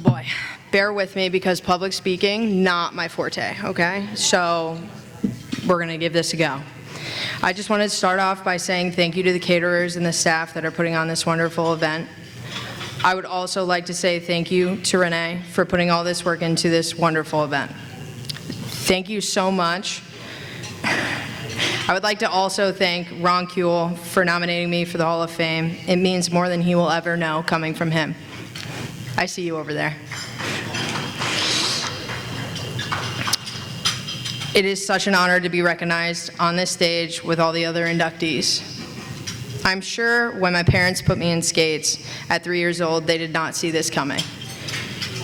boy, bear with me because public speaking, not my forte, okay? So we're gonna give this a go. I just wanted to start off by saying thank you to the caterers and the staff that are putting on this wonderful event. I would also like to say thank you to Renee for putting all this work into this wonderful event. Thank you so much. I would like to also thank Ron Kuehl for nominating me for the Hall of Fame. It means more than he will ever know coming from him. I see you over there. It is such an honor to be recognized on this stage with all the other inductees. I'm sure when my parents put me in skates at 3 years old, they did not see this coming.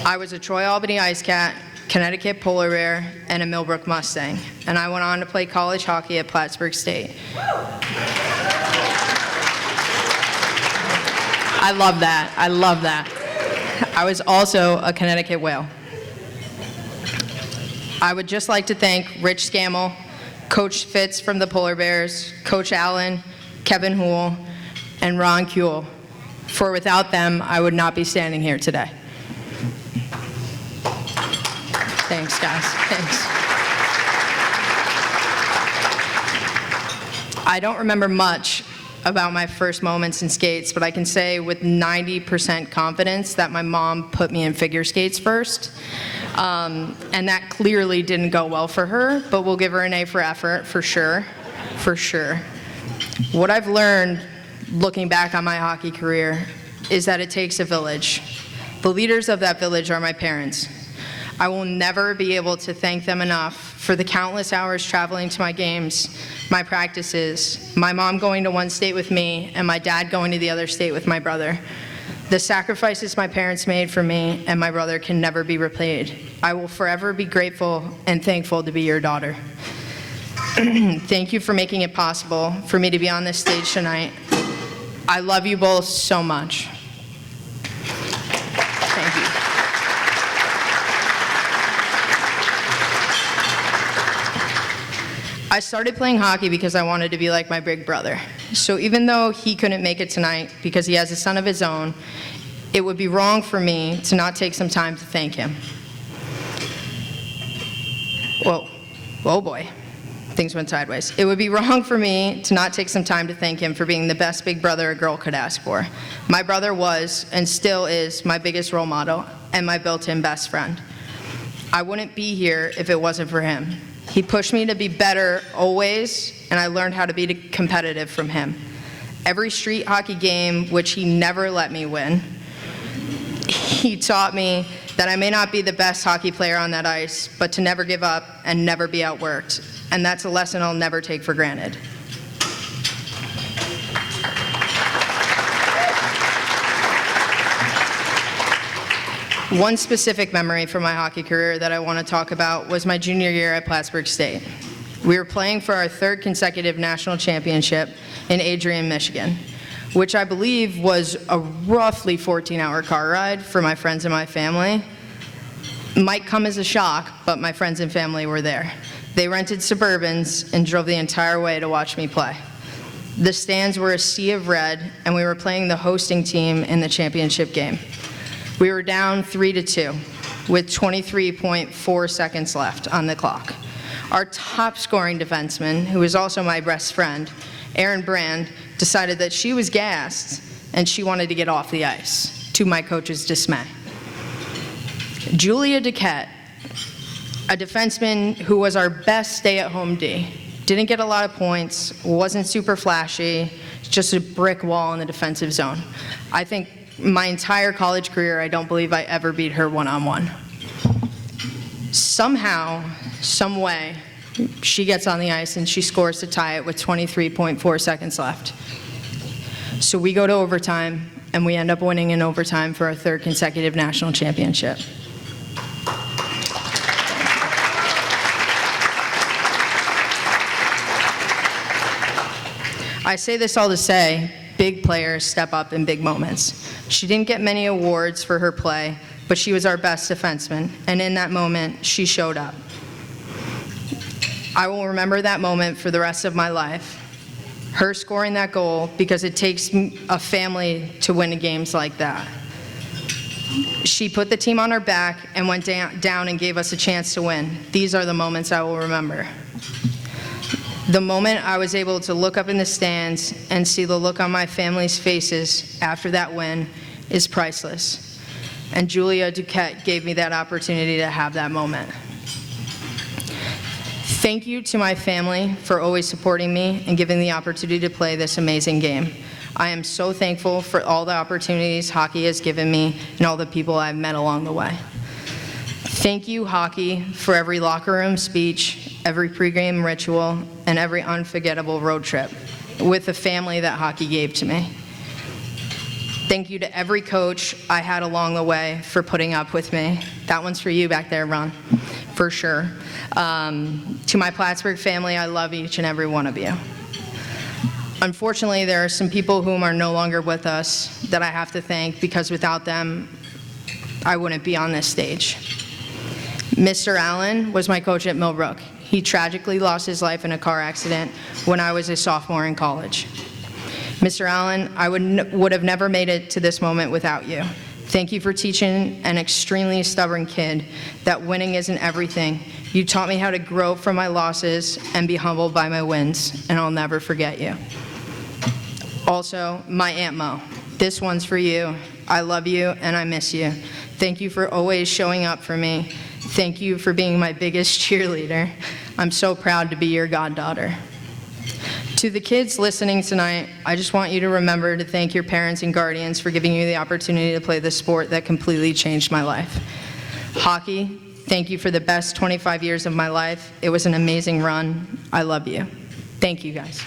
I was a Troy Albany Ice Cat, Connecticut Polar Bear, and a Millbrook Mustang, and I went on to play college hockey at Plattsburgh State. I love that. I love that. I was also a Connecticut Whale. I would just like to thank Rich Scammell, Coach Fitz from the Polar Bears, Coach Allen, Kevin Hool, and Ron Kuehl, for without them, I would not be standing here today. Thanks, guys. Thanks. I don't remember much about my first moments in skates, but I can say with 90% confidence that my mom put me in figure skates first. And that clearly didn't go well for her, but we'll give her an A for effort, for sure, for sure. What I've learned looking back on my hockey career is that it takes a village. The leaders of that village are my parents. I will never be able to thank them enough for the countless hours traveling to my games, my practices, my mom going to one state with me, and my dad going to the other state with my brother. The sacrifices my parents made for me and my brother can never be repaid. I will forever be grateful and thankful to be your daughter. Thank you for making it possible for me to be on this stage tonight. I love you both so much. Thank you. I started playing hockey because I wanted to be like my big brother. So even though he couldn't make it tonight because he has a son of his own, it would be wrong for me to not take some time to thank him. Whoa boy, things went sideways. It would be wrong for me to not take some time to thank him for being the best big brother a girl could ask for. My brother was, and still is, my biggest role model and my built-in best friend. I wouldn't be here if it wasn't for him. He pushed me to be better always, and I learned how to be competitive from him. Every street hockey game, which he never let me win, he taught me that I may not be the best hockey player on that ice, but to never give up and never be outworked. And that's a lesson I'll never take for granted. One specific memory from my hockey career that I want to talk about was my junior year at Plattsburgh State. We were playing for our third consecutive national championship in Adrian, Michigan, which I believe was a roughly 14-hour car ride for my friends and my family. Might come as a shock, but my friends and family were there. They rented Suburbans and drove the entire way to watch me play. The stands were a sea of red, and we were playing the hosting team in the championship game. We were down 3-2 with 23.4 seconds left on the clock. Our top scoring defenseman, who was also my best friend, Erin Brand, decided that she was gassed and she wanted to get off the ice, to my coach's dismay. Julia Duquette, a defenseman who was our best stay-at-home D, didn't get a lot of points, wasn't super flashy, just a brick wall in the defensive zone. I think my entire college career, I don't believe I ever beat her one-on-one. Somehow, some way, she gets on the ice and she scores to tie it with 23.4 seconds left. So we go to overtime, and we end up winning in overtime for our third consecutive national championship. I say this all to say, big players step up in big moments. She didn't get many awards for her play, but she was our best defenseman, and in that moment, she showed up. I will remember that moment for the rest of my life. Her scoring that goal, because it takes a family to win games like that. She put the team on her back and went down and gave us a chance to win. These are the moments I will remember. The moment I was able to look up in the stands and see the look on my family's faces after that win is priceless. And Julia Duquette gave me that opportunity to have that moment. Thank you to my family for always supporting me and giving the opportunity to play this amazing game. I am so thankful for all the opportunities hockey has given me and all the people I've met along the way. Thank you, hockey, for every locker room speech, every pregame ritual, and every unforgettable road trip with the family that hockey gave to me. Thank you to every coach I had along the way for putting up with me. That one's for you back there, Ron, for sure. To my Plattsburgh family, I love each and every one of you. Unfortunately, there are some people whom are no longer with us that I have to thank because without them, I wouldn't be on this stage. Mr. Allen was my coach at Millbrook. He tragically lost his life in a car accident when I was a sophomore in college. Mr. Allen, I would have never made it to this moment without you. Thank you for teaching an extremely stubborn kid that winning isn't everything. You taught me how to grow from my losses and be humbled by my wins, and I'll never forget you. Also, my Aunt Mo, this one's for you. I love you and I miss you. Thank you for always showing up for me. Thank you for being my biggest cheerleader. I'm so proud to be your goddaughter. To the kids listening tonight, I just want you to remember to thank your parents and guardians for giving you the opportunity to play the sport that completely changed my life. Hockey, thank you for the best 25 years of my life. It was an amazing run. I love you. Thank you, guys.